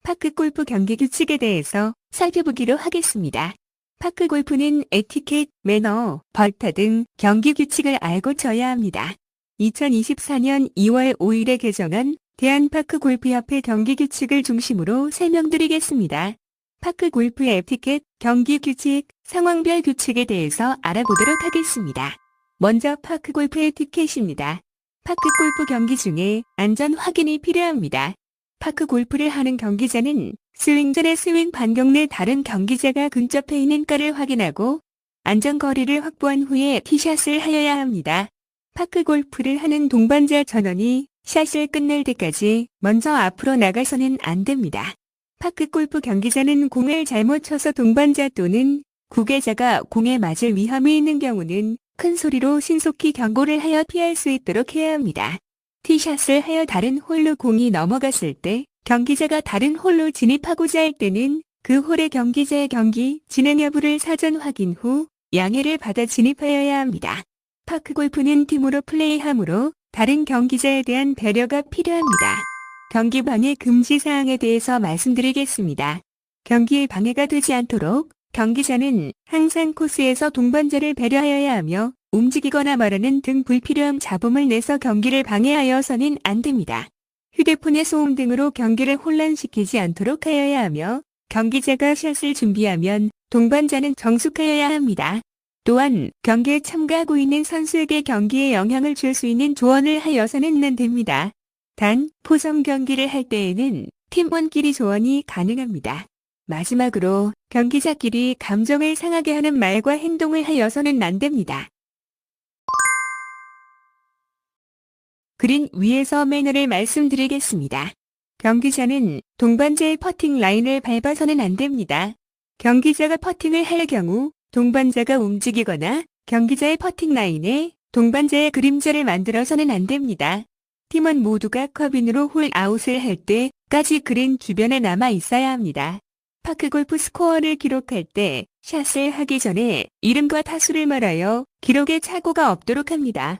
파크골프 경기 규칙에 대해서 살펴보기로 하겠습니다. 파크골프는 에티켓, 매너, 벌타 등 경기 규칙을 알고 쳐야 합니다. 2024년 2월 5일에 개정한 대한파크골프협회 경기 규칙을 중심으로 설명드리겠습니다. 파크골프 에티켓, 경기 규칙, 상황별 규칙에 대해서 알아보도록 하겠습니다. 먼저 파크골프 에티켓입니다. 파크골프 경기 중에 안전 확인이 필요합니다. 파크골프를 하는 경기자는 스윙 전에 스윙 반경 내 다른 경기자가 근접해 있는가를 확인하고 안전거리를 확보한 후에 티샷을 하여야 합니다. 파크골프를 하는 동반자 전원이 샷을 끝낼 때까지 먼저 앞으로 나가서는 안 됩니다. 파크골프 경기자는 공을 잘못 쳐서 동반자 또는 구계자가 공에 맞을 위험이 있는 경우는 큰 소리로 신속히 경고를 하여 피할 수 있도록 해야 합니다. 티샷을 하여 다른 홀로 공이 넘어갔을 때 경기자가 다른 홀로 진입하고자 할 때는 그 홀의 경기자의 경기 진행 여부를 사전 확인 후 양해를 받아 진입하여야 합니다. 파크골프는 팀으로 플레이하므로 다른 경기자에 대한 배려가 필요합니다. 경기 방해 금지 사항에 대해서 말씀드리겠습니다. 경기에 방해가 되지 않도록 경기자는 항상 코스에서 동반자를 배려하여야 하며 움직이거나 말하는 등 불필요한 잡음을 내서 경기를 방해하여서는 안 됩니다. 휴대폰의 소음 등으로 경기를 혼란시키지 않도록 하여야 하며 경기자가 샷을 준비하면 동반자는 정숙하여야 합니다. 또한 경기에 참가하고 있는 선수에게 경기에 영향을 줄 수 있는 조언을 하여서는 안 됩니다. 단, 포섬 경기를 할 때에는 팀원끼리 조언이 가능합니다. 마지막으로 경기자끼리 감정을 상하게 하는 말과 행동을 하여서는 안 됩니다. 그린 위에서 매너를 말씀드리겠습니다. 경기자는 동반자의 퍼팅 라인을 밟아서는 안 됩니다. 경기자가 퍼팅을 할 경우 동반자가 움직이거나 경기자의 퍼팅 라인에 동반자의 그림자를 만들어서는 안 됩니다. 팀원 모두가 컵인으로 홀 아웃을 할 때까지 그린 주변에 남아 있어야 합니다. 파크골프 스코어를 기록할 때 샷을 하기 전에 이름과 타수를 말하여 기록에 착오가 없도록 합니다.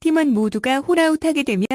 팀원 모두가 홀아웃하게 되면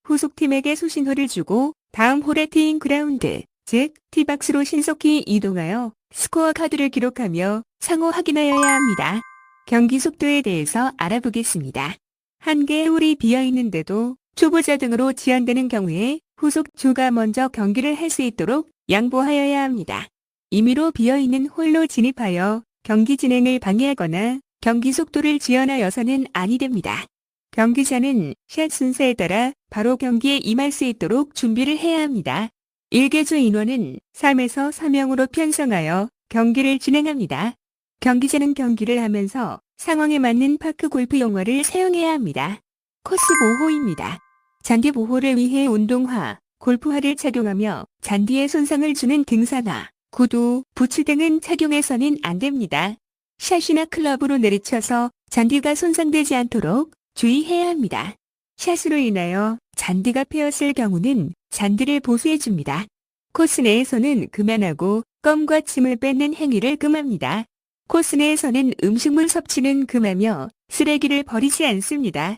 후속팀에게 수신호를 주고 다음 홀의 티잉 그라운드, 즉 티박스로 신속히 이동하여 스코어 카드를 기록하며 상호 확인하여야 합니다. 경기 속도에 대해서 알아보겠습니다. 한 개의 홀이 비어있는데도 초보자 등으로 지연되는 경우에 후속조가 먼저 경기를 할 수 있도록 양보하여야 합니다. 임의로 비어있는 홀로 진입하여 경기 진행을 방해하거나 경기 속도를 지연하여서는 아니 됩니다. 경기자는 샷 순서에 따라 바로 경기에 임할 수 있도록 준비를 해야 합니다. 1개조 인원은 3에서 4명으로 편성하여 경기를 진행합니다. 경기자는 경기를 하면서 상황에 맞는 파크골프 용어를 사용해야 합니다. 코스 보호입니다. 잔디 보호를 위해 운동화, 골프화를 착용하며 잔디에 손상을 주는 등산화, 구두, 부츠 등은 착용해서는 안 됩니다. 샷이나 클럽으로 내리쳐서 잔디가 손상되지 않도록 주의해야 합니다. 샷으로 인하여 잔디가 패였을 경우는 잔디를 보수해 줍니다. 코스 내에서는 그만하고 껌과 침을 뺏는 행위를 금합니다. 코스 내에서는 음식물 섭취는 금하며 쓰레기를 버리지 않습니다.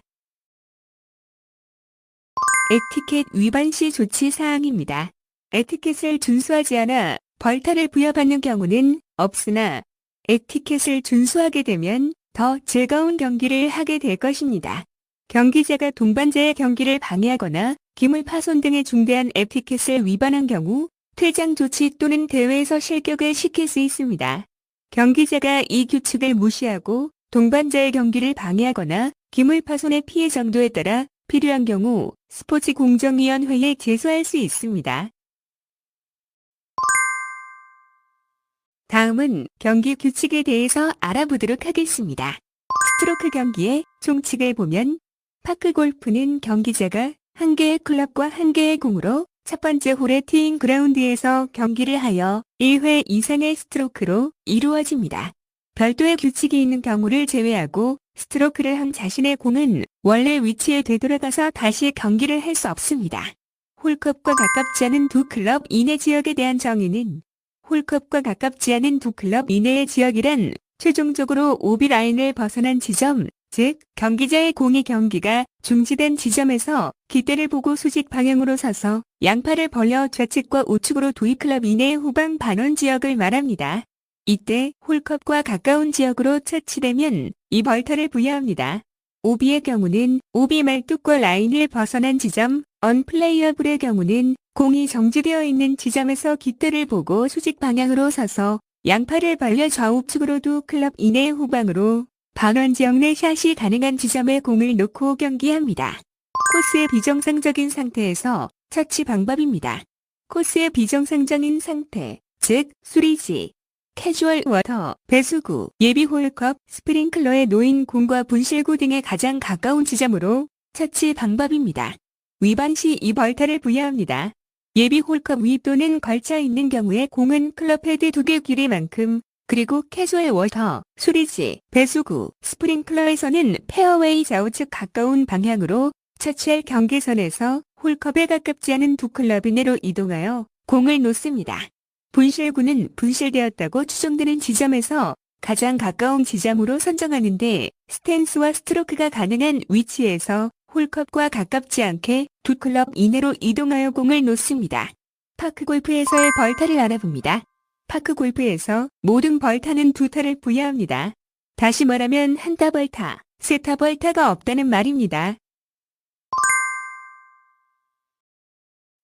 에티켓 위반 시 조치 사항입니다. 에티켓을 준수하지 않아 벌타를 부여받는 경우는 없으나 에티켓을 준수하게 되면 더 즐거운 경기를 하게 될 것입니다. 경기자가 동반자의 경기를 방해하거나 기물 파손 등의 중대한 에티켓을 위반한 경우 퇴장 조치 또는 대회에서 실격을 시킬 수 있습니다. 경기자가 이 규칙을 무시하고 동반자의 경기를 방해하거나 기물 파손의 피해 정도에 따라 필요한 경우 스포츠공정위원회에 제소할 수 있습니다. 다음은 경기 규칙에 대해서 알아보도록 하겠습니다. 스트로크 경기의 총칙을 보면 파크골프는 경기자가 한 개의 클럽과 한 개의 공으로 첫 번째 홀의 티잉 그라운드에서 경기를 하여 1회 이상의 스트로크로 이루어집니다. 별도의 규칙이 있는 경우를 제외하고 스트로크를 한 자신의 공은 원래 위치에 되돌아가서 다시 경기를 할 수 없습니다. 홀컵과 가깝지 않은 두 클럽 이내 지역에 대한 정의는 홀컵과 가깝지 않은 두 클럽 이내의 지역이란 최종적으로 오비 라인을 벗어난 지점, 즉 경기자의 공이 경기가 중지된 지점에서 기대를 보고 수직 방향으로 서서 양팔을 벌려 좌측과 우측으로 도입클럽 이내의 후방 반원 지역을 말합니다. 이때 홀컵과 가까운 지역으로 처치되면 이 벌타를 부여합니다. 오비의 경우는 오비 말뚝과 라인을 벗어난 지점, 언플레이어블의 경우는 공이 정지되어 있는 지점에서 깃대를 보고 수직 방향으로 서서 양팔을 벌려 좌우측으로도 클럽 이내 후방으로 반원 지역 내 샷이 가능한 지점에 공을 놓고 경기합니다. 코스의 비정상적인 상태에서 처치 방법입니다. 코스의 비정상적인 상태, 즉 수리지, 캐주얼 워터, 배수구, 예비 홀컵, 스프링클러에 놓인 공과 분실구 등에 가장 가까운 지점으로 처치 방법입니다. 위반 시 이 벌타를 부여합니다. 예비 홀컵 위 또는 걸쳐 있는 경우에 공은 클럽 헤드 2개 길이만큼, 그리고 캐주얼 워터, 수리지, 배수구, 스프링클러에서는 페어웨이 좌우측 가까운 방향으로 처치할 경계선에서 홀컵에 가깝지 않은 두 클럽 이내로 이동하여 공을 놓습니다. 분실구는 분실되었다고 추정되는 지점에서 가장 가까운 지점으로 선정하는데 스탠스와 스트로크가 가능한 위치에서 홀컵과 가깝지 않게 두 클럽 이내로 이동하여 공을 놓습니다. 파크골프에서의 벌타를 알아봅니다. 파크골프에서 모든 벌타는 두 타를 부여합니다. 다시 말하면 한 타 벌타, 세 타 벌타가 없다는 말입니다.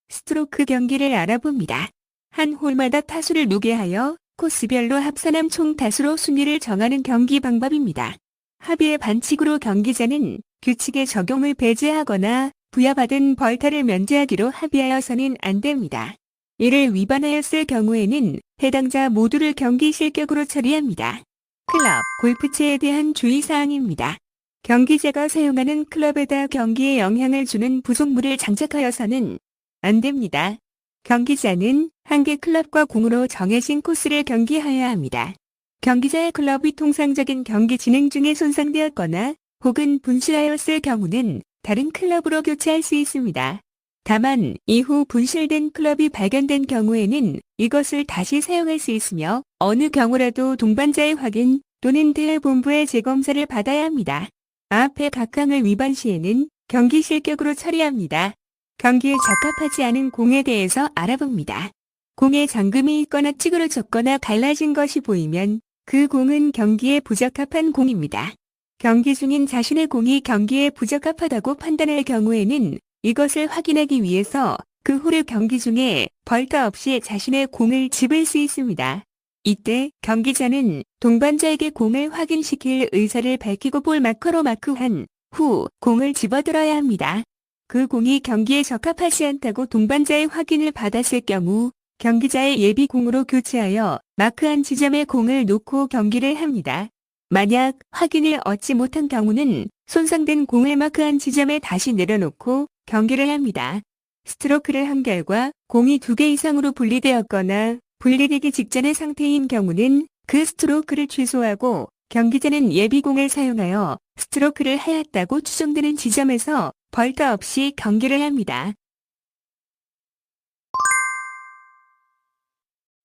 스트로크 경기를 알아봅니다. 한 홀마다 타수를 누계하여 코스별로 합산함 총 타수로 순위를 정하는 경기 방법입니다. 합의의 반칙으로 경기자는 규칙의 적용을 배제하거나 부여받은 벌타를 면제하기로 합의하여서는 안 됩니다. 이를 위반하였을 경우에는 해당자 모두를 경기 실격으로 처리합니다. 클럽, 골프채에 대한 주의사항입니다. 경기자가 사용하는 클럽에다 경기에 영향을 주는 부속물을 장착하여서는 안 됩니다. 경기자는 한 개 클럽과 공으로 정해진 코스를 경기하여야 합니다. 경기자의 클럽이 통상적인 경기 진행 중에 손상되었거나 혹은 분실하였을 경우는 다른 클럽으로 교체할 수 있습니다. 다만 이후 분실된 클럽이 발견된 경우에는 이것을 다시 사용할 수 있으며 어느 경우라도 동반자의 확인 또는 대회본부의 재검사를 받아야 합니다. 앞의 각 항을 위반 시에는 경기 실격으로 처리합니다. 경기에 적합하지 않은 공에 대해서 알아봅니다. 공에 잠금이 있거나 찌그러졌거나 갈라진 것이 보이면 그 공은 경기에 부적합한 공입니다. 경기 중인 자신의 공이 경기에 부적합하다고 판단할 경우에는 이것을 확인하기 위해서 그 홀의 경기 중에 벌타 없이 자신의 공을 집을 수 있습니다. 이때 경기자는 동반자에게 공을 확인시킬 의사를 밝히고 볼 마커로 마크한 후 공을 집어들어야 합니다. 그 공이 경기에 적합하지 않다고 동반자의 확인을 받았을 경우 경기자의 예비 공으로 교체하여 마크한 지점에 공을 놓고 경기를 합니다. 만약 확인을 얻지 못한 경우는 손상된 공을 마크한 지점에 다시 내려놓고 경기를 합니다. 스트로크를 한 결과 공이 2개 이상으로 분리되었거나 분리되기 직전의 상태인 경우는 그 스트로크를 취소하고 경기자는 예비공을 사용하여 스트로크를 하였다고 추정되는 지점에서 벌타 없이 경기를 합니다.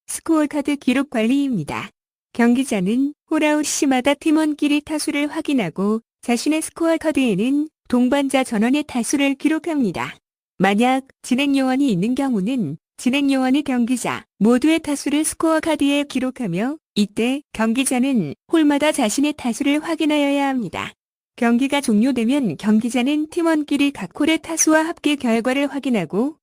스코어 카드 기록 관리입니다. 경기자는 홀아웃 시마다 팀원끼리 타수를 확인하고 자신의 스코어 카드에는 동반자 전원의 타수를 기록합니다. 만약 진행 요원이 있는 경우는 진행 요원이 경기자 모두의 타수를 스코어 카드에 기록하며 이때 경기자는 홀마다 자신의 타수를 확인하여야 합니다. 경기가 종료되면 경기자는 팀원끼리 각 홀의 타수와 합계 결과를 확인하고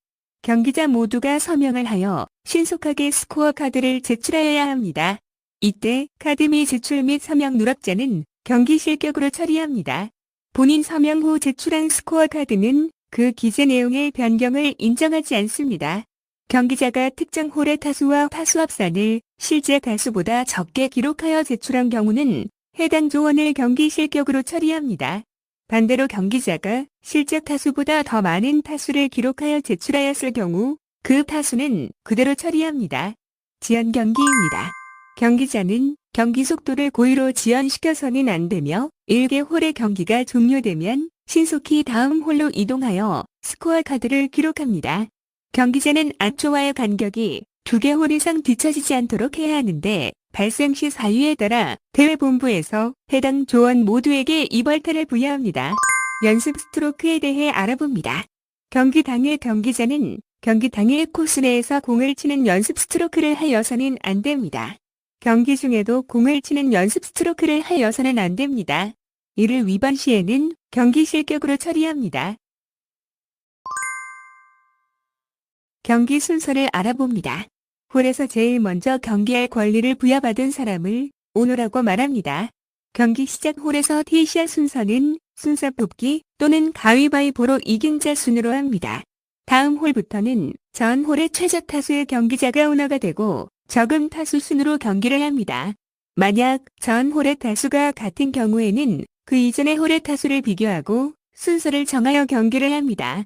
경기자 모두가 서명을 하여 신속하게 스코어 카드를 제출하여야 합니다. 이때 카드 및 제출 및 서명 누락자는 경기 실격으로 처리합니다. 본인 서명 후 제출한 스코어 카드는 그 기재 내용의 변경을 인정하지 않습니다. 경기자가 특정 홀의 타수와 타수 합산을 실제 가수보다 적게 기록하여 제출한 경우는 해당 조원을 경기 실격으로 처리합니다. 반대로 경기자가 실제 타수보다 더 많은 타수를 기록하여 제출하였을 경우 그 타수는 그대로 처리합니다. 지연 경기입니다. 경기자는 경기 속도를 고의로 지연시켜서는 안 되며 1개 홀의 경기가 종료되면 신속히 다음 홀로 이동하여 스코어 카드를 기록합니다. 경기자는 앞조와의 간격이 2개 홀 이상 뒤처지지 않도록 해야 하는데 발생 시 사유에 따라 대회본부에서 해당 조원 모두에게 이 벌타를 부여합니다. 연습 스트로크에 대해 알아봅니다. 경기 당일 경기자는 경기 당일 코스 내에서 공을 치는 연습 스트로크를 하여서는 안 됩니다. 경기 중에도 공을 치는 연습 스트로크를 하여서는 안 됩니다. 이를 위반 시에는 경기 실격으로 처리합니다. 경기 순서를 알아봅니다. 홀에서 제일 먼저 경기할 권리를 부여받은 사람을 오너라고 말합니다. 경기 시작 홀에서 티샷 순서는 순서 뽑기 또는 가위바위보로 이긴 자 순으로 합니다. 다음 홀부터는 전 홀의 최저 타수의 경기자가 오너가 되고 적음 타수 순으로 경기를 합니다. 만약 전 홀의 타수가 같은 경우에는 그 이전의 홀의 타수를 비교하고 순서를 정하여 경기를 합니다.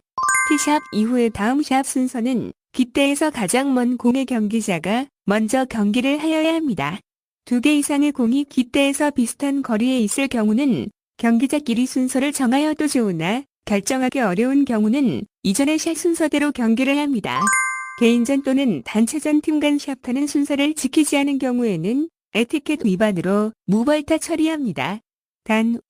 티샷 이후의 다음 샷 순서는 깃대에서 가장 먼 공의 경기자가 먼저 경기를 하여야 합니다. 2개 이상의 공이 깃대에서 비슷한 거리에 있을 경우는 경기자끼리 순서를 정하여도 좋으나 결정하기 어려운 경우는 이전의 샷 순서대로 경기를 합니다. 개인전 또는 단체전 팀 간 샷하는 순서를 지키지 않은 경우에는 에티켓 위반으로 무벌타 처리합니다.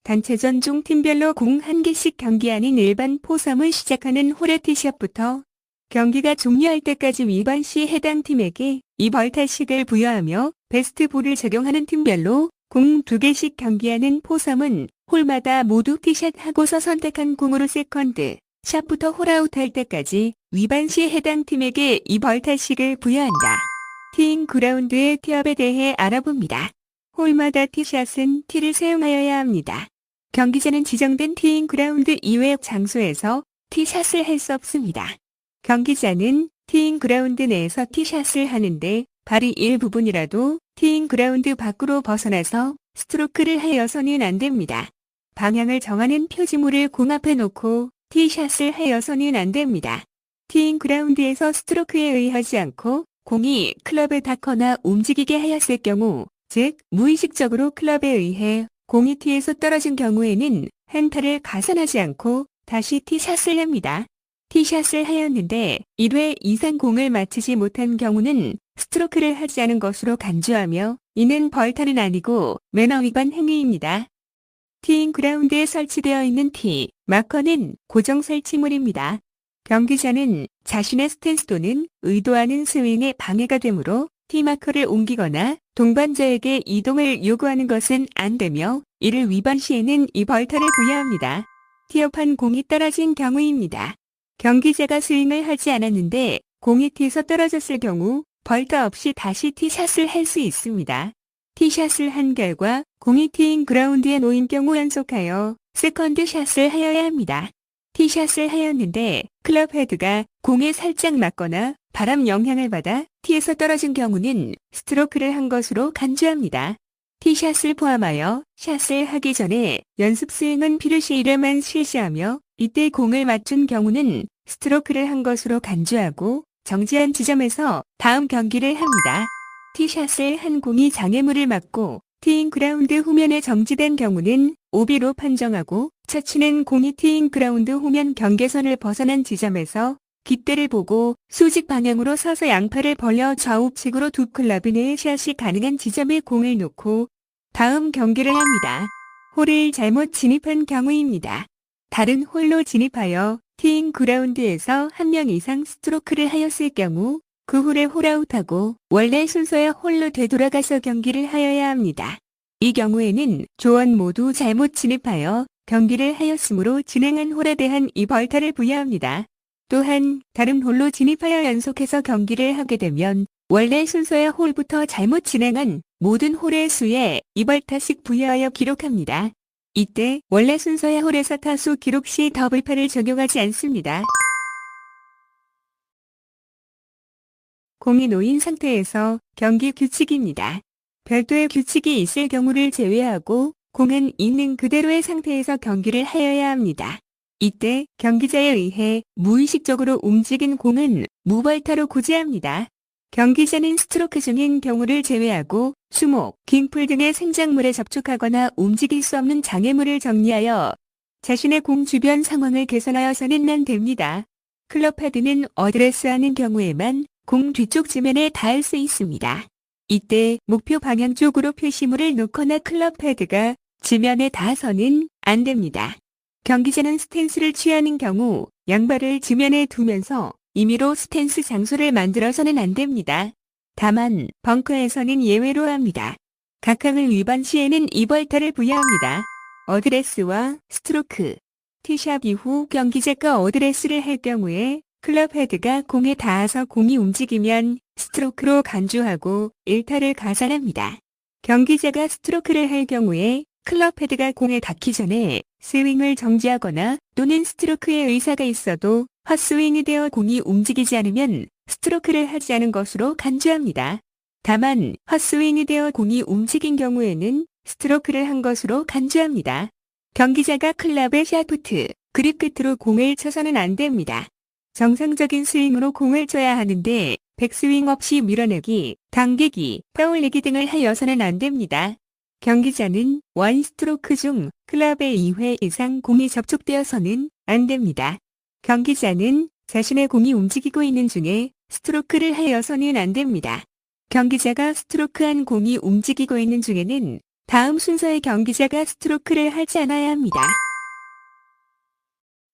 단체전 중 팀별로 공 1개씩 경기 아닌 일반 포섬을 시작하는 홀의 티샷부터 경기가 종료할 때까지 위반 시 해당 팀에게 이 벌타식을 부여하며 베스트 볼을 적용하는 팀별로 공 2개씩 경기하는 포섬은 홀마다 모두 티샷하고서 선택한 공으로 세컨드 샷부터 홀아웃할 때까지 위반 시 해당 팀에게 이 벌타식을 부여한다. 티잉 그라운드의 티업에 대해 알아봅니다. 홀마다 티샷은 티를 사용하여야 합니다. 경기자는 지정된 티잉 그라운드 이외의 장소에서 티샷을 할 수 없습니다. 경기자는 티잉 그라운드 내에서 티샷을 하는데 발이 일부분이라도 티잉 그라운드 밖으로 벗어나서 스트로크를 하여서는 안 됩니다. 방향을 정하는 표지물을 공 앞에 놓고 티샷을 하여서는 안 됩니다. 티잉 그라운드에서 스트로크에 의하지 않고 공이 클럽에 닿거나 움직이게 하였을 경우, 즉 무의식적으로 클럽에 의해 공이 티에서 떨어진 경우에는 한타를 가산하지 않고 다시 티샷을 합니다. 티샷을 하였는데 1회 이상 공을 맞히지 못한 경우는 스트로크를 하지 않은 것으로 간주하며 이는 벌타는 아니고 매너 위반 행위입니다. 티잉 그라운드에 설치되어 있는 티, 마커는 고정 설치물입니다. 경기자는 자신의 스탠스 또는 의도하는 스윙에 방해가 되므로 티 마커를 옮기거나 동반자에게 이동을 요구하는 것은 안 되며 이를 위반 시에는 이 벌타를 부여합니다. 티업한 공이 떨어진 경우입니다. 경기자가 스윙을 하지 않았는데 공이 티에서 떨어졌을 경우 벌타 없이 다시 티샷을 할 수 있습니다. 티샷을 한 결과 공이 티잉 그라운드에 놓인 경우 연속하여 세컨드 샷을 하여야 합니다. 티샷을 하였는데 클럽 헤드가 공에 살짝 맞거나 바람 영향을 받아 티에서 떨어진 경우는 스트로크를 한 것으로 간주합니다. 티샷을 포함하여 샷을 하기 전에 연습 스윙은 필요시 1회만 실시하며 이때 공을 맞춘 경우는 스트로크를 한 것으로 간주하고 정지한 지점에서 다음 경기를 합니다. 티샷을 한 공이 장애물을 맞고 티잉 그라운드 후면에 정지된 경우는 오비로 판정하고 차치는 공이 티잉 그라운드 후면 경계선을 벗어난 지점에서 깃대를 보고 수직 방향으로 서서 양팔을 벌려 좌우측으로 두 클럽 이내의 샷이 가능한 지점에 공을 놓고 다음 경기를 합니다. 홀을 잘못 진입한 경우입니다. 다른 홀로 진입하여 티잉 그라운드에서 한 명 이상 스트로크를 하였을 경우 그 홀에 홀아웃하고 원래 순서의 홀로 되돌아가서 경기를 하여야 합니다. 이 경우에는 조원 모두 잘못 진입하여 경기를 하였으므로 진행한 홀에 대한 이 벌타를 부여합니다. 또한 다른 홀로 진입하여 연속해서 경기를 하게 되면 원래 순서의 홀부터 잘못 진행한 모든 홀의 수에 이 벌타씩 부여하여 기록합니다. 이때 원래 순서의 홀에서 타수 기록 시 더블파를 적용하지 않습니다. 공이 놓인 상태에서 경기 규칙입니다. 별도의 규칙이 있을 경우를 제외하고 공은 있는 그대로의 상태에서 경기를 하여야 합니다. 이때 경기자에 의해 무의식적으로 움직인 공은 무벌타로 구제합니다. 경기자는 스트로크 중인 경우를 제외하고 수목, 깅풀 등의 생작물에 접촉하거나 움직일 수 없는 장애물을 정리하여 자신의 공 주변 상황을 개선하여서는 안 됩니다. 클럽 헤드는 어드레스하는 경우에만 공 뒤쪽 지면에 닿을 수 있습니다. 이때 목표 방향 쪽으로 표시물을 놓거나 클럽 헤드가 지면에 닿아서는 안 됩니다. 경기자는 스탠스를 취하는 경우 양발을 지면에 두면서 임의로 스탠스 장소를 만들어서는 안 됩니다. 다만 벙커에서는 예외로 합니다. 각항을 위반 시에는 이벌타를 부여합니다. 어드레스와 스트로크. 티샷 이후 경기자가 어드레스를 할 경우에 클럽 헤드가 공에 닿아서 공이 움직이면 스트로크로 간주하고 1타를 가산합니다. 경기자가 스트로크를 할 경우에 클럽 헤드가 공에 닿기 전에 스윙을 정지하거나 또는 스트로크의 의사가 있어도 헛스윙이 되어 공이 움직이지 않으면 스트로크를 하지 않은 것으로 간주합니다. 다만 헛스윙이 되어 공이 움직인 경우에는 스트로크를 한 것으로 간주합니다. 경기자가 클럽의 샤프트, 그립 끝으로 공을 쳐서는 안 됩니다. 정상적인 스윙으로 공을 쳐야 하는데 백스윙 없이 밀어내기, 당기기, 파울리기 등을 하여서는 안 됩니다. 경기자는 원 스트로크 중 클럽에 2회 이상 공이 접촉되어서는 안 됩니다. 경기자는 자신의 공이 움직이고 있는 중에 스트로크를 하여서는 안 됩니다. 경기자가 스트로크한 공이 움직이고 있는 중에는 다음 순서의 경기자가 스트로크를 하지 않아야 합니다.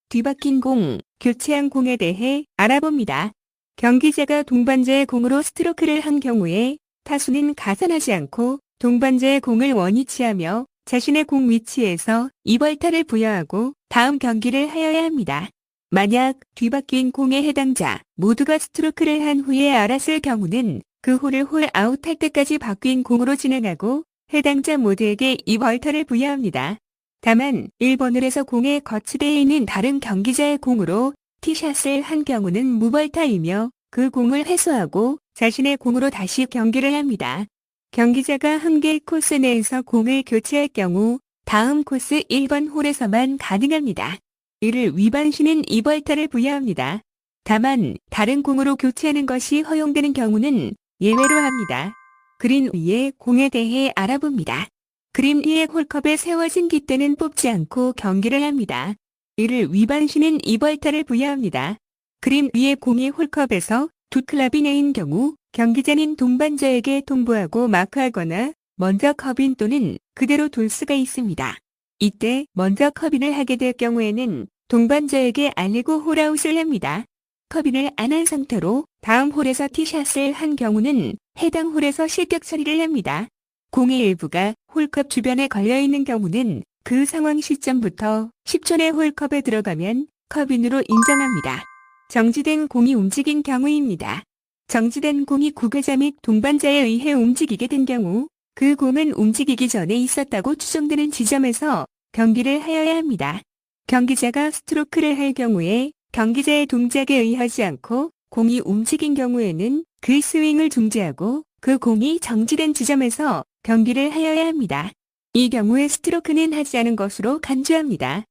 뒤바뀐 공, 교체한 공에 대해 알아봅니다. 경기자가 동반자의 공으로 스트로크를 한 경우에 타수는 가산하지 않고 동반자의 공을 원위치하며 자신의 공 위치에서 이벌타를 부여하고 다음 경기를 하여야 합니다. 만약 뒤바뀐 공의 해당자 모두가 스트로크를 한 후에 알았을 경우는 그 홀을 홀아웃할 때까지 바뀐 공으로 진행하고 해당자 모두에게 이벌타를 부여합니다. 다만 1번 홀에서 공에 거치되어 있는 다른 경기자의 공으로 티샷을 한 경우는 무벌타이며 그 공을 회수하고 자신의 공으로 다시 경기를 합니다. 경기자가 한 개의 코스 내에서 공을 교체할 경우 다음 코스 1번 홀에서만 가능합니다. 이를 위반 시는 이벌타를 부여합니다. 다만 다른 공으로 교체하는 것이 허용되는 경우는 예외로 합니다. 그린 위에 공에 대해 알아봅니다. 그린 위에 홀컵에 세워진 깃대는 뽑지 않고 경기를 합니다. 이를 위반 시는 이벌타를 부여합니다. 그린 위에 공이 홀컵에서 두 클럽이 내인 경우 경기자는 동반자에게 통보하고 마크하거나 먼저 컵인 또는 그대로 둘 수가 있습니다. 이때 먼저 컵인을 하게 될 경우에는 동반자에게 알리고 홀아웃을 합니다. 컵인을 안 한 상태로 다음 홀에서 티샷을 한 경우는 해당 홀에서 실격 처리를 합니다. 공의 일부가 홀컵 주변에 걸려있는 경우는 그 상황 시점부터 10초 내 홀컵에 들어가면 컵인으로 인정합니다. 정지된 공이 움직인 경우입니다. 정지된 공이 구개자 및 동반자에 의해 움직이게 된 경우 그 공은 움직이기 전에 있었다고 추정되는 지점에서 경기를 하여야 합니다. 경기자가 스트로크를 할 경우에 경기자의 동작에 의하지 않고 공이 움직인 경우에는 그 스윙을 중지하고 그 공이 정지된 지점에서 경기를 하여야 합니다. 이 경우에 스트로크는 하지 않은 것으로 간주합니다.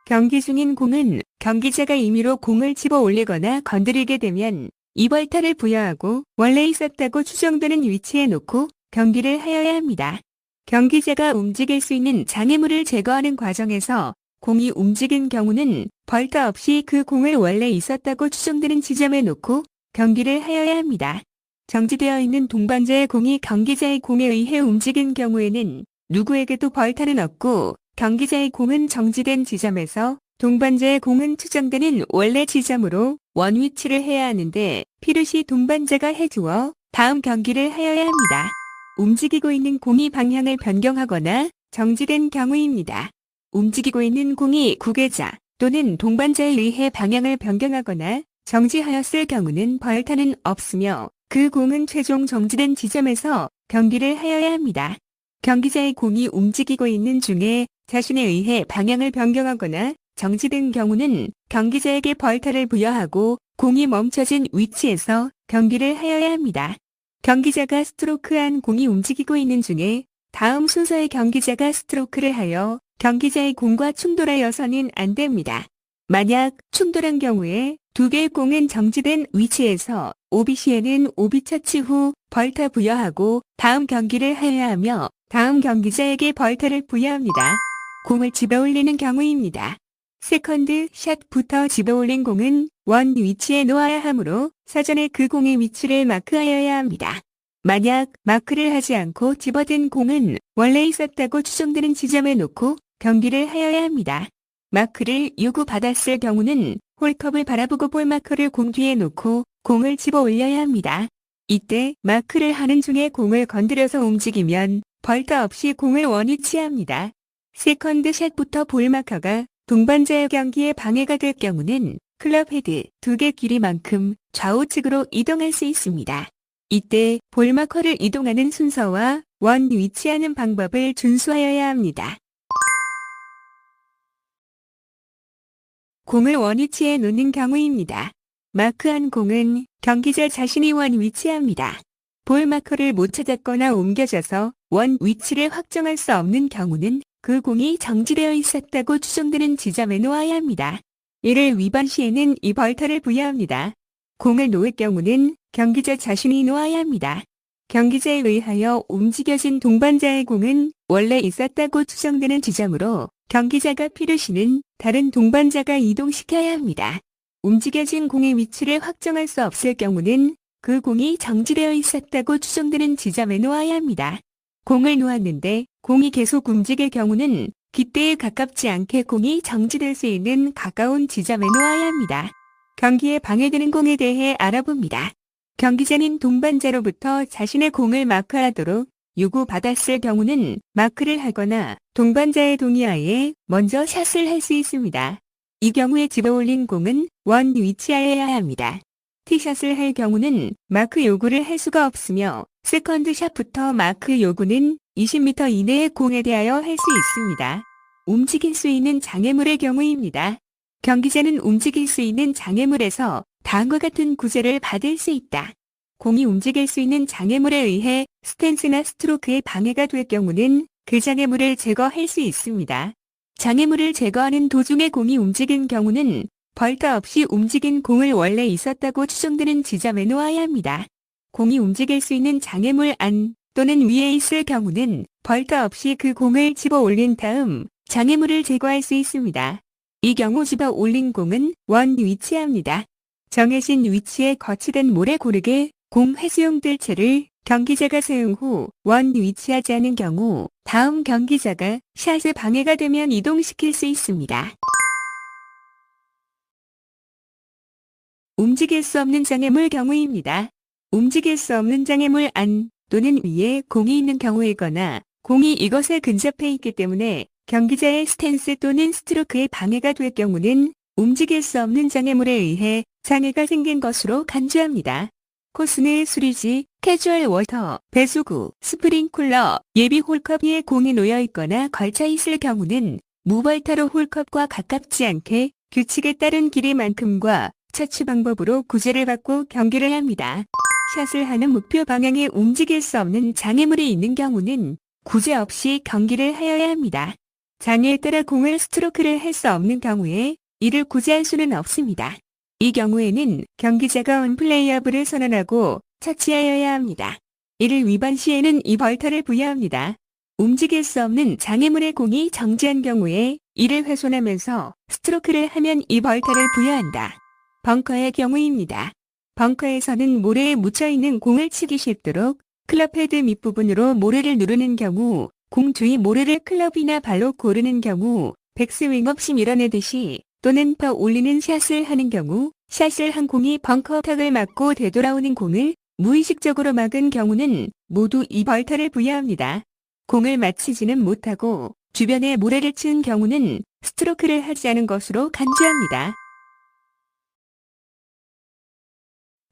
경기 중인 공은 경기자가 임의로 공을 집어 올리거나 건드리게 되면 이벌타를 부여하고 원래 있었다고 추정되는 위치에 놓고 경기를 하여야 합니다. 경기자가 움직일 수 있는 장애물을 제거하는 과정에서 공이 움직인 경우는 벌타 없이 그 공을 원래 있었다고 추정되는 지점에 놓고 경기를 하여야 합니다. 정지되어 있는 동반자의 공이 경기자의 공에 의해 움직인 경우에는 누구에게도 벌타는 없고 경기자의 공은 정지된 지점에서 동반자의 공은 추정되는 원래 지점으로 원위치를 해야 하는데 피르시 동반자가 해주어 다음 경기를 하여야 합니다. 움직이고 있는 공이 방향을 변경하거나 정지된 경우입니다. 움직이고 있는 공이 구개자 또는 동반자에 의해 방향을 변경하거나 정지하였을 경우는 벌타는 없으며 그 공은 최종 정지된 지점에서 경기를 하여야 합니다. 경기자의 공이 움직이고 있는 중에 자신에 의해 방향을 변경하거나 정지된 경우는 경기자에게 벌타를 부여하고 공이 멈춰진 위치에서 경기를 하여야 합니다. 경기자가 스트로크한 공이 움직이고 있는 중에 다음 순서의 경기자가 스트로크를 하여 경기자의 공과 충돌하여서는 안 됩니다. 만약 충돌한 경우에 두 개의 공은 정지된 위치에서 오비 시에는 오비 처치 후 벌타 부여하고 다음 경기를 하여야 하며 다음 경기자에게 벌타를 부여합니다. 공을 집어 올리는 경우입니다. 세컨드 샷부터 집어 올린 공은 원 위치에 놓아야 하므로 사전에 그 공의 위치를 마크하여야 합니다. 만약 마크를 하지 않고 집어든 공은 원래 있었다고 추정되는 지점에 놓고 경기를 하여야 합니다. 마크를 요구받았을 경우는 홀컵을 바라보고 볼 마커를 공 뒤에 놓고 공을 집어 올려야 합니다. 이때 마크를 하는 중에 공을 건드려서 움직이면 벌타 없이 공을 원위치합니다. 세컨드 샷부터 볼 마커가 동반자의 경기에 방해가 될 경우는 클럽 헤드 2개 길이만큼 좌우측으로 이동할 수 있습니다. 이때 볼 마커를 이동하는 순서와 원 위치하는 방법을 준수하여야 합니다. 공을 원위치해 놓는 경우입니다. 마크한 공은 경기자 자신이 원 위치합니다. 볼 마커를 못 찾았거나 옮겨져서 원 위치를 확정할 수 없는 경우는 그 공이 정지되어 있었다고 추정되는 지점에 놓아야 합니다. 이를 위반 시에는 이 벌타를 부여합니다. 공을 놓을 경우는 경기자 자신이 놓아야 합니다. 경기자에 의하여 움직여진 동반자의 공은 원래 있었다고 추정되는 지점으로 경기자가 필요시는 다른 동반자가 이동시켜야 합니다. 움직여진 공의 위치를 확정할 수 없을 경우는 그 공이 정지되어 있었다고 추정되는 지점에 놓아야 합니다. 공을 놓았는데 공이 계속 움직일 경우는 깃대에 가깝지 않게 공이 정지될 수 있는 가까운 지점에 놓아야 합니다. 경기에 방해되는 공에 대해 알아봅니다. 경기자는 동반자로부터 자신의 공을 마크하도록 요구받았을 경우는 마크를 하거나 동반자의 동의하에 먼저 샷을 할 수 있습니다. 이 경우에 집어 올린 공은 원 위치하여야 합니다. 티샷을 할 경우는 마크 요구를 할 수가 없으며 세컨드 샷부터 마크 요구는 20m 이내의 공에 대하여 할 수 있습니다. 움직일 수 있는 장애물의 경우입니다. 경기자는 움직일 수 있는 장애물에서 다음과 같은 구제를 받을 수 있다. 공이 움직일 수 있는 장애물에 의해 스탠스나 스트로크에 방해가 될 경우는 그 장애물을 제거할 수 있습니다. 장애물을 제거하는 도중에 공이 움직인 경우는 벌타 없이 움직인 공을 원래 있었다고 추정되는 지점에 놓아야 합니다. 공이 움직일 수 있는 장애물 안 또는 위에 있을 경우는 벌타 없이 그 공을 집어 올린 다음 장애물을 제거할 수 있습니다. 이 경우 집어 올린 공은 원 위치합니다. 정해진 위치에 거치된 모래 고르게 공 회수용 뜰채를 경기자가 사용 후 원 위치하지 않은 경우 다음 경기자가 샷에 방해가 되면 이동시킬 수 있습니다. 움직일 수 없는 장애물 경우입니다. 움직일 수 없는 장애물 안 또는 위에 공이 있는 경우이거나 공이 이것에 근접해 있기 때문에 경기자의 스탠스 또는 스트로크에 방해가 될 경우는 움직일 수 없는 장애물에 의해 장애가 생긴 것으로 간주합니다. 코스 내 수리지, 캐주얼 워터, 배수구, 스프링쿨러, 예비 홀컵 위에 공이 놓여 있거나 걸쳐 있을 경우는 무벌타로 홀컵과 가깝지 않게 규칙에 따른 길이만큼과 처치 방법으로 구제를 받고 경기를 합니다. 샷을 하는 목표 방향에 움직일 수 없는 장애물이 있는 경우는 구제 없이 경기를 하여야 합니다. 장애에 따라 공을 스트로크를 할 수 없는 경우에 이를 구제할 수는 없습니다. 이 경우에는 경기자가 언플레이어블을 선언하고 처치하여야 합니다. 이를 위반 시에는 이 벌타를 부여합니다. 움직일 수 없는 장애물의 공이 정지한 경우에 이를 훼손하면서 스트로크를 하면 이 벌타를 부여한다. 벙커의 경우입니다. 벙커에서는 모래에 묻혀있는 공을 치기 쉽도록 클럽 헤드 밑부분으로 모래를 누르는 경우 공 주위 모래를 클럽이나 발로 고르는 경우 백스윙 없이 밀어내듯이 또는 퍼 올리는 샷을 하는 경우 샷을 한 공이 벙커 턱을 맞고 되돌아오는 공을 무의식적으로 막은 경우는 모두 이 벌타를 부여합니다. 공을 맞히지는 못하고 주변에 모래를 친 경우는 스트로크를 하지 않은 것으로 간주합니다.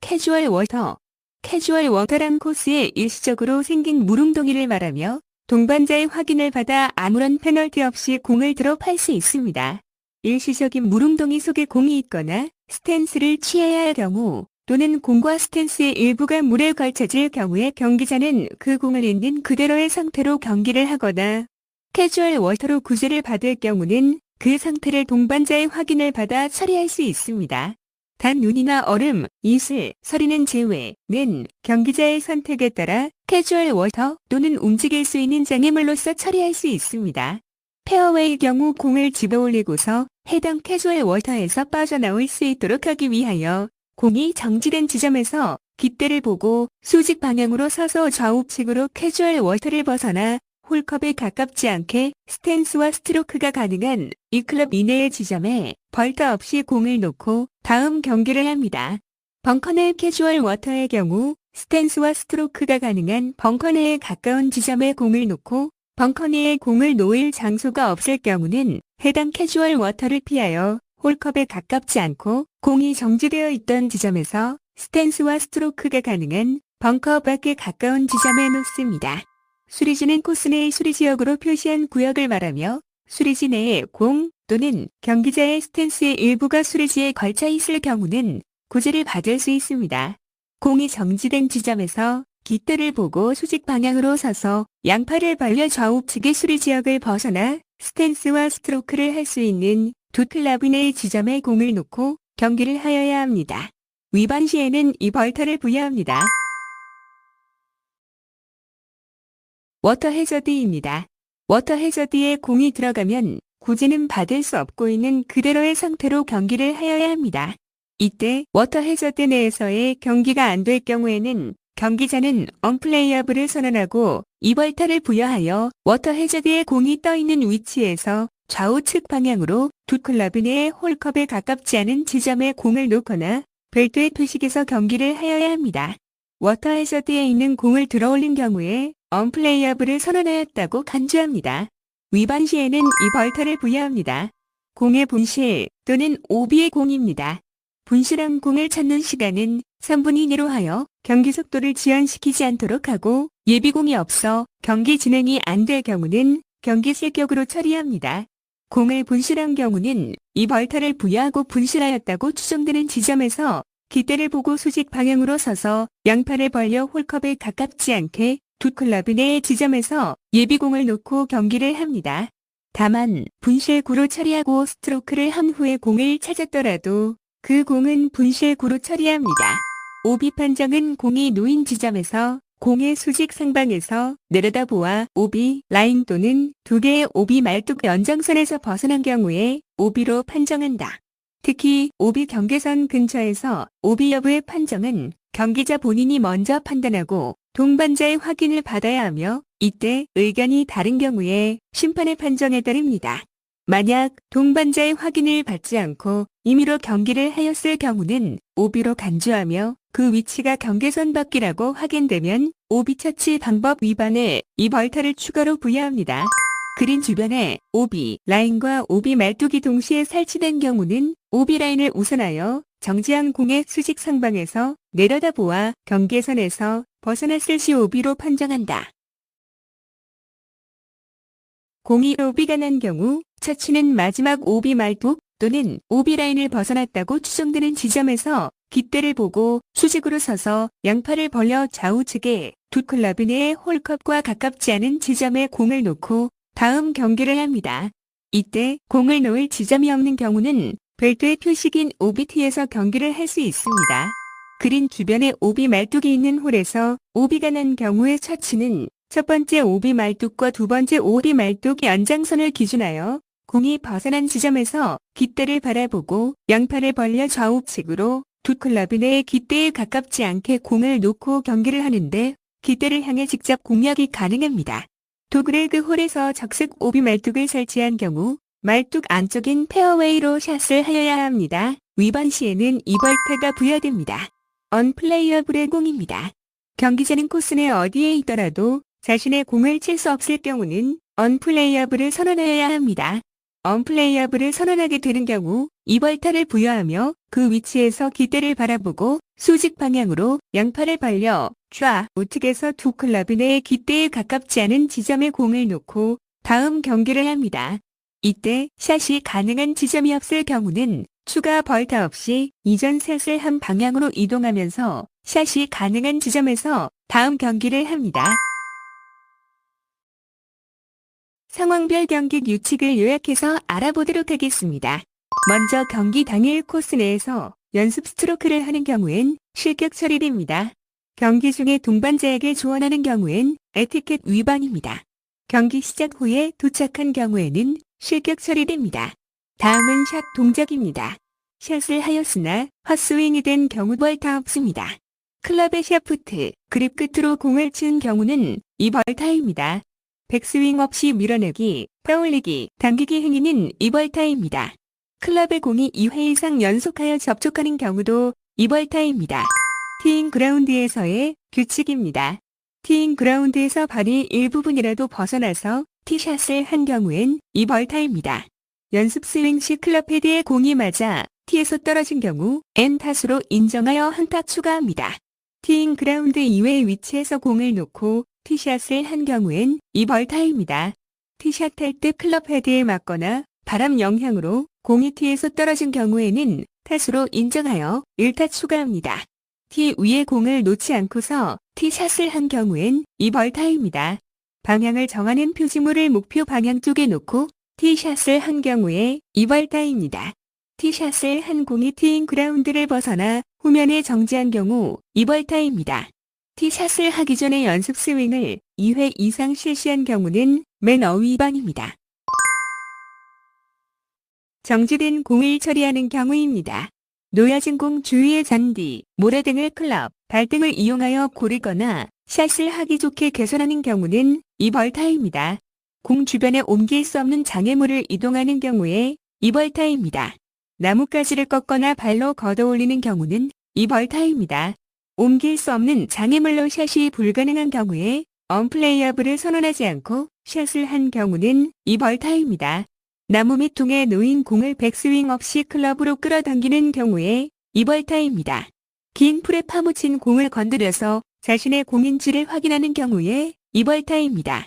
캐주얼 워터. 캐주얼 워터란 코스에 일시적으로 생긴 물웅덩이를 말하며 동반자의 확인을 받아 아무런 페널티 없이 공을 드롭할 수 있습니다. 일시적인 물웅덩이 속에 공이 있거나 스탠스를 취해야 할 경우 또는 공과 스탠스의 일부가 물에 걸쳐질 경우에 경기자는 그 공을 있는 그대로의 상태로 경기를 하거나 캐주얼 워터로 구제를 받을 경우는 그 상태를 동반자의 확인을 받아 처리할 수 있습니다. 단 눈이나 얼음, 이슬, 서리는 제외는 경기자의 선택에 따라 캐주얼 워터 또는 움직일 수 있는 장애물로서 처리할 수 있습니다. 페어웨이의 경우 공을 집어 올리고서 해당 캐주얼 워터에서 빠져나올 수 있도록 하기 위하여 공이 정지된 지점에서 깃대를 보고 수직 방향으로 서서 좌우측으로 캐주얼 워터를 벗어나 홀컵에 가깝지 않게 스탠스와 스트로크가 가능한 이 클럽 이내의 지점에 벌타 없이 공을 놓고 다음 경기를 합니다. 벙커 내 캐주얼 워터의 경우 스탠스와 스트로크가 가능한 벙커 내에 가까운 지점에 공을 놓고 벙커 내에 공을 놓을 장소가 없을 경우는 해당 캐주얼 워터를 피하여 홀컵에 가깝지 않고 공이 정지되어 있던 지점에서 스탠스와 스트로크가 가능한 벙커 밖에 가까운 지점에 놓습니다. 수리지는 코스 내의 수리지역으로 표시한 구역을 말하며 수리지 내에 공 또는 경기자의 스탠스의 일부가 수리지에 걸쳐 있을 경우는 구제를 받을 수 있습니다. 공이 정지된 지점에서 깃대를 보고 수직 방향으로 서서 양팔을 벌려 좌우측의 수리지역을 벗어나 스탠스와 스트로크를 할 수 있는 두 클럽 이내의 지점에 공을 놓고 경기를 하여야 합니다. 위반 시에는 이 벌타를 부여합니다. 워터 해저드입니다. 워터 해저드에 공이 들어가면 구제는 받을 수 없고 있는 그대로의 상태로 경기를 하여야 합니다. 이때 워터 해저드 내에서의 경기가 안 될 경우에는 경기자는 언플레이어블을 선언하고 이 벌타를 부여하여 워터 해저드에 공이 떠 있는 위치에서 좌우측 방향으로 두 클럽 이내의 홀컵에 가깝지 않은 지점에 공을 놓거나 별도의 표식에서 경기를 하여야 합니다. 워터 해저드에 있는 공을 들어올린 경우에 언플레이어블을 선언하였다고 간주합니다. 위반 시에는 이 벌타를 부여합니다. 공의 분실 또는 오비의 공입니다. 분실한 공을 찾는 시간은 3분 이내로 하여 경기 속도를 지연시키지 않도록 하고 예비공이 없어 경기 진행이 안 될 경우는 경기 실격으로 처리합니다. 공을 분실한 경우는 이 벌타를 부여하고 분실하였다고 추정되는 지점에서 깃대를 보고 수직 방향으로 서서 양팔을 벌려 홀컵에 가깝지 않게 두 클럽 이내의 지점에서 예비공을 놓고 경기를 합니다. 다만 분실구로 처리하고 스트로크를 한 후에 공을 찾았더라도 그 공은 분실구로 처리합니다. 오비 판정은 공이 놓인 지점에서 공의 수직 상방에서 내려다보아 오비 라인 또는 두 개의 오비 말뚝 연장선에서 벗어난 경우에 오비로 판정한다. 특히 오비 경계선 근처에서 오비 여부의 판정은 경기자 본인이 먼저 판단하고 동반자의 확인을 받아야 하며 이때 의견이 다른 경우에 심판의 판정에 따릅니다. 만약 동반자의 확인을 받지 않고 임의로 경기를 하였을 경우는 오비로 간주하며 그 위치가 경계선 밖이라고 확인되면 오비 처치 방법 위반에 이 벌타를 추가로 부여합니다. 그린 주변에 오비 라인과 오비 말뚝이 동시에 설치된 경우는 오비 라인을 우선하여 정지한 공의 수직 상방에서 내려다보아 경계선에서 벗어났을 시 오비로 판정한다. 공이 오비가 난 경우 처치는 마지막 오비 말뚝 또는 오비 라인을 벗어났다고 추정되는 지점에서 깃대를 보고 수직으로 서서 양팔을 벌려 좌우측에 두 클럽 이내의 홀컵과 가깝지 않은 지점에 공을 놓고 다음 경기를 합니다. 이때 공을 놓을 지점이 없는 경우는 별도의 표식인 오비티에서 경기를 할 수 있습니다. 그린 주변에 오비 말뚝이 있는 홀에서 오비가 난 경우의 처치는 첫 번째 오비 말뚝과 두 번째 오비 말뚝 연장선을 기준하여 공이 벗어난 지점에서 깃대를 바라보고 양팔을 벌려 좌우측으로 두 클럽 이내의 깃대에 가깝지 않게 공을 놓고 경기를 하는데 깃대를 향해 직접 공략이 가능합니다. 도그레그 홀에서 적색 오비 말뚝을 설치한 경우 말뚝 안쪽인 페어웨이로 샷을 하여야 합니다. 위반 시에는 이 벌타가 부여됩니다. 언플레이어블의 공입니다. 경기자는 코스 내 어디에 있더라도 자신의 공을 칠 수 없을 경우는 언플레이어블을 선언해야 합니다. 언플레이어블을 선언하게 되는 경우 이 벌타를 부여하며 그 위치에서 깃대를 바라보고 수직 방향으로 양팔을 벌려 좌우측에서 두 클럽 이내의 깃대에 가깝지 않은 지점에 공을 놓고 다음 경기를 합니다. 이때 샷이 가능한 지점이 없을 경우는 추가 벌타 없이 이전 샷을 한 방향으로 이동하면서 샷이 가능한 지점에서 다음 경기를 합니다. 상황별 경기 규칙을 요약해서 알아보도록 하겠습니다. 먼저 경기 당일 코스 내에서 연습 스트로크를 하는 경우엔 실격 처리됩니다. 경기 중에 동반자에게 조언하는 경우엔 에티켓 위반입니다. 경기 시작 후에 도착한 경우에는 실격 처리됩니다. 다음은 샷 동작입니다. 샷을 하였으나 헛스윙이 된 경우 벌타 없습니다. 클럽의 샤프트, 그립 끝으로 공을 친 경우는 2벌타입니다. 백스윙 없이 밀어내기, 파울리기, 당기기 행위는 2벌타입니다. 클럽의 공이 2회 이상 연속하여 접촉하는 경우도 2벌타입니다. 티잉 그라운드에서의 규칙입니다. 티잉 그라운드에서 발이 일부분이라도 벗어나서 티샷을 한 경우엔 2벌타입니다. 연습 스윙 시 클럽 헤드에 공이 맞아 티에서 떨어진 경우 N타수로 인정하여 한 타 추가합니다. 티잉 그라운드 이외의 위치에서 공을 놓고 티샷을 한 경우엔 2벌타입니다. 티샷 할 때 클럽 헤드에 맞거나 바람 영향으로 공이 티에서 떨어진 경우에는 타수로 인정하여 1타 추가합니다. 티 위에 공을 놓지 않고서 티샷을 한 경우엔 2벌타입니다. 방향을 정하는 표지물을 목표 방향 쪽에 놓고 티샷을 한 경우에 2벌타입니다. 티샷을 한 공이 티잉 그라운드를 벗어나 후면에 정지한 경우 2벌타입니다. 티샷을 하기 전에 연습 스윙을 2회 이상 실시한 경우는 매너 위반입니다. 정지된 공을 처리하는 경우입니다. 놓여진 공 주위의 잔디, 모래 등을 클럽, 발 등을 이용하여 고르거나 샷을 하기 좋게 개선하는 경우는 2벌타입니다. 공 주변에 옮길 수 없는 장애물을 이동하는 경우에 2벌타입니다. 나뭇가지를 꺾거나 발로 걷어올리는 경우는 2벌타입니다. 옮길 수 없는 장애물로 샷이 불가능한 경우에 언플레이어블을 선언하지 않고 샷을 한 경우는 2벌타입니다. 나무 밑 통에 놓인 공을 백스윙 없이 클럽으로 끌어당기는 경우에 2벌타입니다. 긴 풀에 파묻힌 공을 건드려서 자신의 공인지를 확인하는 경우에 2벌타입니다.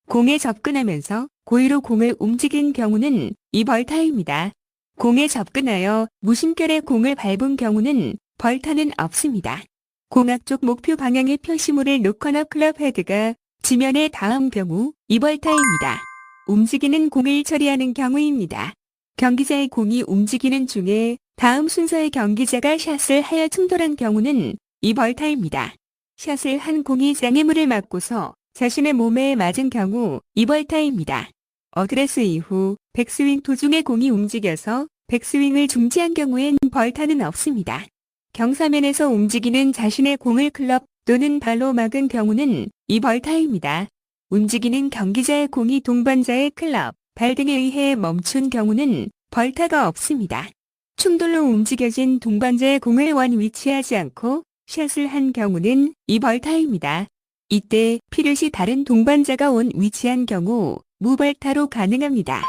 공에 접근하면서 고의로 공을 움직인 경우는 2벌타입니다. 공에 접근하여 무심결에 공을 밟은 경우는 벌타는 없습니다. 공 앞쪽 목표 방향의 표시물을 놓거나 클럽 헤드가 지면에 닿은 경우 2벌타입니다. 움직이는 공을 처리하는 경우입니다. 경기자의 공이 움직이는 중에 다음 순서의 경기자가 샷을 하여 충돌한 경우는 2벌타입니다. 샷을 한 공이 장애물을 맞고서 자신의 몸에 맞은 경우 2벌타입니다. 어드레스 이후 백스윙 도중에 공이 움직여서 백스윙을 중지한 경우엔 벌타는 없습니다. 경사면에서 움직이는 자신의 공을 클럽 또는 발로 막은 경우는 2벌타입니다. 움직이는 경기자의 공이 동반자의 클럽, 발 등에 의해 멈춘 경우는 벌타가 없습니다. 충돌로 움직여진 동반자의 공을 원 위치하지 않고 샷을 한 경우는 2벌타입니다. 이때 필요시 다른 동반자가 원 위치한 경우 무벌타로 가능합니다.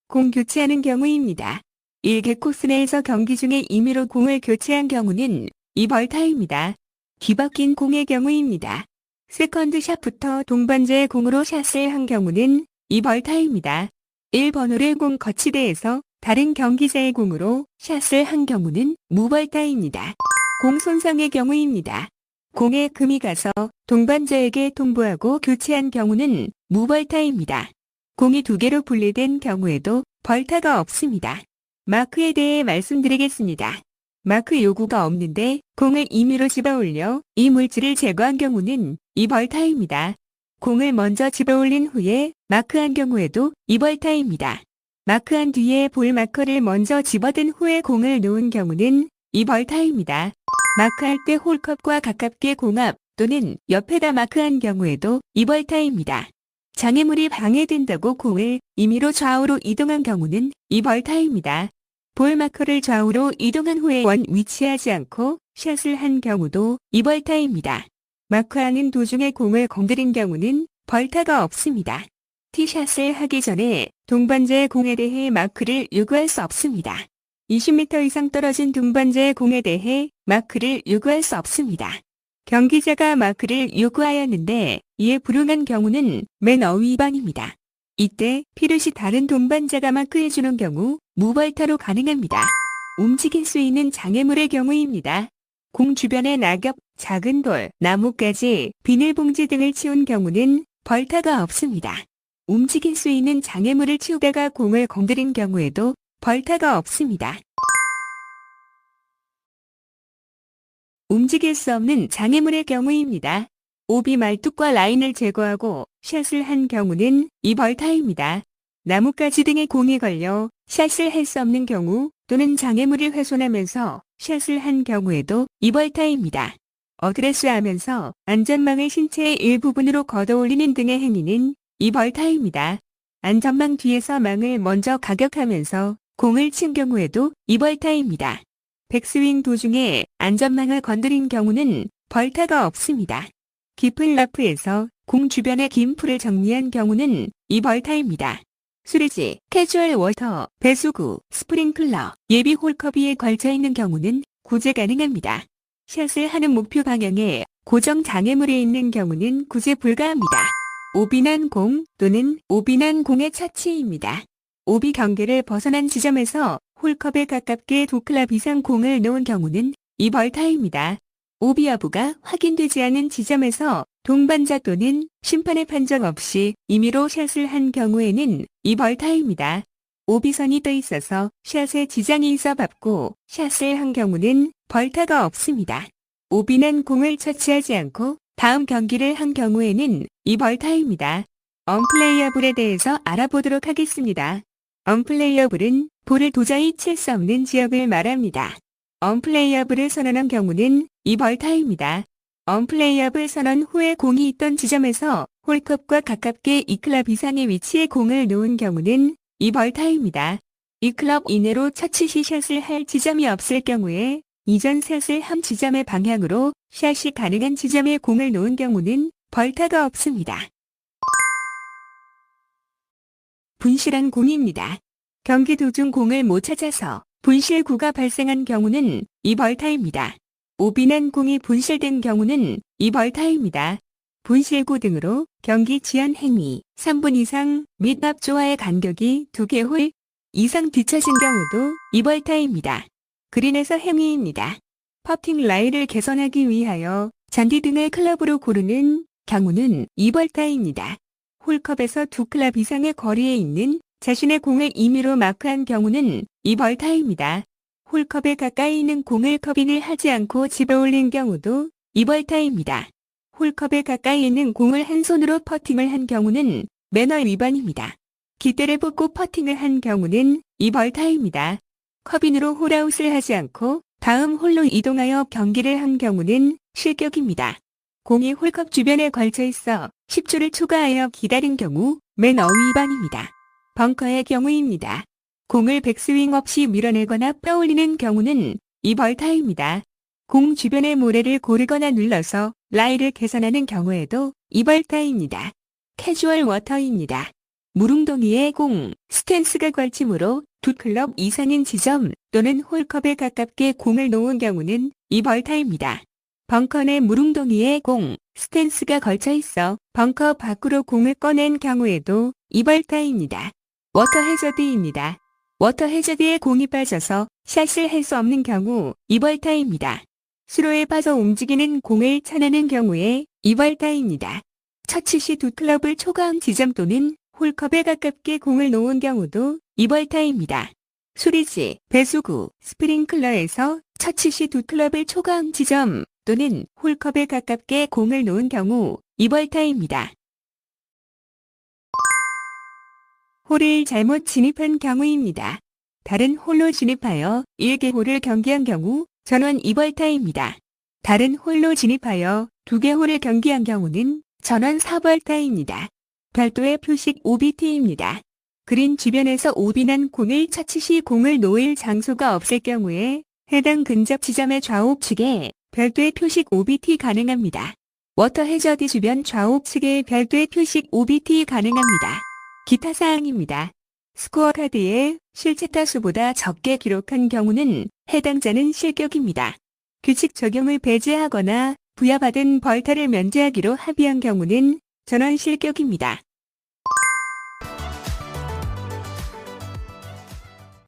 공 교체하는 경우입니다. 1개 코스 내에서 경기 중에 임의로 공을 교체한 경우는 2벌타입니다. 뒤바뀐 공의 경우입니다. 세컨드 샷부터 동반자의 공으로 샷을 한 경우는 2벌타입니다. 1번 홀의 공 거치대에서 다른 경기자의 공으로 샷을 한 경우는 무벌타입니다. 공 손상의 경우입니다. 공에 금이 가서 동반자에게 통보하고 교체한 경우는 무벌타입니다. 공이 2개로 분리된 경우에도 벌타가 없습니다. 마크에 대해 말씀드리겠습니다. 마크 요구가 없는데 공을 임의로 집어올려 이 물질을 제거한 경우는 2벌타입니다. 공을 먼저 집어올린 후에 마크한 경우에도 2벌타입니다. 마크한 뒤에 볼 마커를 먼저 집어든 후에 공을 놓은 경우는 2벌타입니다. 마크할 때 홀컵과 가깝게 공 앞 또는 옆에다 마크한 경우에도 2벌타입니다. 장애물이 방해된다고 공을 임의로 좌우로 이동한 경우는 2벌타입니다. 볼 마커를 좌우로 이동한 후에 원 위치하지 않고 샷을 한 경우도 2벌타입니다. 마크하는 도중에 공을 건드린 경우는 벌타가 없습니다. 티샷을 하기 전에 동반자의 공에 대해 마크를 요구할 수 없습니다. 20m 이상 떨어진 동반자의 공에 대해 마크를 요구할 수 없습니다. 경기자가 마크를 요구하였는데 이에 불응한 경우는 매너 위반입니다. 이때 필요시 다른 동반자가 마크해주는 경우 무벌타로 가능합니다. 움직일 수 있는 장애물의 경우입니다. 공 주변에 낙엽, 작은 돌, 나뭇가지, 비닐봉지 등을 치운 경우는 벌타가 없습니다. 움직일 수 있는 장애물을 치우다가 공을 건드린 경우에도 벌타가 없습니다. 움직일 수 없는 장애물의 경우입니다. 오비 말뚝과 라인을 제거하고 샷을 한 경우는 2벌타입니다. 나뭇가지 등의 공이 걸려 샷을 할 수 없는 경우 또는 장애물이 훼손하면서 샷을 한 경우에도 이벌타입니다. 어드레스하면서 안전망을 신체의 일부분으로 걷어올리는 등의 행위는 이벌타입니다. 안전망 뒤에서 망을 먼저 가격하면서 공을 친 경우에도 이벌타입니다. 백스윙 도중에 안전망을 건드린 경우는 벌타가 없습니다. 깊은 라프에서 공 주변의 긴 풀을 정리한 경우는 이벌타입니다. 수리지, 캐주얼 워터, 배수구, 스프링클러, 예비 홀컵 위에 걸쳐있는 경우는 구제 가능합니다. 샷을 하는 목표 방향에 고정 장애물이 있는 경우는 구제 불가합니다. 오비난 공 또는 오비난 공의 처치입니다. 오비 경계를 벗어난 지점에서 홀컵에 가깝게 2클럽 이상 공을 놓은 경우는 이벌타입니다. 오비 여부가 확인되지 않은 지점에서 동반자 또는 심판의 판정 없이 임의로 샷을 한 경우에는 이벌타입니다. 오비선이 떠 있어서 샷에 지장이 있어 밟고 샷을 한 경우는 벌타가 없습니다. 오비난 공을 처치하지 않고 다음 경기를 한 경우에는 이벌타입니다. 언플레이어블에 대해서 알아보도록 하겠습니다. 언플레이어블은 볼을 도저히 칠 수 없는 지역을 말합니다. 언플레이어블을 선언한 경우는 이벌타입니다. 언플레이어블 선언 후에 공이 있던 지점에서 홀컵과 가깝게 2클럽 이상의 위치에 공을 놓은 경우는 이벌타입니다. 2클럽 이내로 처치 시 샷을 할 지점이 없을 경우에 이전 샷을 한 지점의 방향으로 샷이 가능한 지점에 공을 놓은 경우는 벌타가 없습니다. 분실한 공입니다. 경기 도중 공을 못 찾아서 분실구가 발생한 경우는 이벌타입니다. 오비난 공이 분실된 경우는 이벌타입니다. 분실구 등으로 경기 지연 행위 3분 이상 및 앞조와의 간격이 2개 홀 이상 뒤처진 경우도 이벌타입니다. 그린에서 행위입니다. 퍼팅 라이를 개선하기 위하여 잔디 등을 클럽으로 고르는 경우는 이벌타입니다. 홀컵에서 2클럽 이상의 거리에 있는 자신의 공을 임의로 마크한 경우는 이벌타입니다. 홀컵에 가까이 있는 공을 커빙을 하지 않고 집어 올린 경우도 이벌타입니다. 홀컵에 가까이 있는 공을 한 손으로 퍼팅을 한 경우는 매너 위반입니다. 깃대를 뽑고 퍼팅을 한 경우는 이벌타입니다. 컵인으로 홀아웃을 하지 않고 다음 홀로 이동하여 경기를 한 경우는 실격입니다. 공이 홀컵 주변에 걸쳐 있어 10초를 초과하여 기다린 경우 매너 위반입니다. 벙커의 경우입니다. 공을 백스윙 없이 밀어내거나 빼올리는 경우는 이벌타입니다. 공 주변의 모래를 고르거나 눌러서 라이를 개선하는 경우에도 이벌타입니다. 캐주얼 워터입니다. 무릉덩이에 공, 스탠스가 걸침으로 2클럽 이상인 지점 또는 홀컵에 가깝게 공을 놓은 경우는 이벌타입니다. 벙커 내 무릉덩이에 공, 스탠스가 걸쳐 있어 벙커 밖으로 공을 꺼낸 경우에도 이벌타입니다. 워터 해저드입니다. 워터 해저드에 공이 빠져서 샷을 할 수 없는 경우 이벌타입니다. 수로에 빠져 움직이는 공을 쳐내는 경우에 이벌타입니다. 처치 시 2클럽을 초과한 지점 또는 홀컵에 가깝게 공을 놓은 경우도 이벌타입니다. 수리지, 배수구, 스프링클러에서 처치 시 2클럽을 초과한 지점 또는 홀컵에 가깝게 공을 놓은 경우 이벌타입니다. 홀을 잘못 진입한 경우입니다. 다른 홀로 진입하여 1개 홀을 경기한 경우 전원 이벌타입니다. 다른 홀로 진입하여 2개 홀을 경기한 경우는 전원 4벌타입니다. 별도의 표식 OBT입니다. 그린 주변에서 오비난 공을 처치 시 공을 놓을 장소가 없을 경우에 해당 근접 지점의 좌우측에 별도의 표식 OBT 가능합니다. 워터 해저드 주변 좌우측에 별도의 표식 OBT 가능합니다. 기타 사항입니다. 스코어 카드에 실제 타수보다 적게 기록한 경우는 해당자는 실격입니다. 규칙 적용을 배제하거나 부여받은 벌타를 면제하기로 합의한 경우는 전원 실격입니다.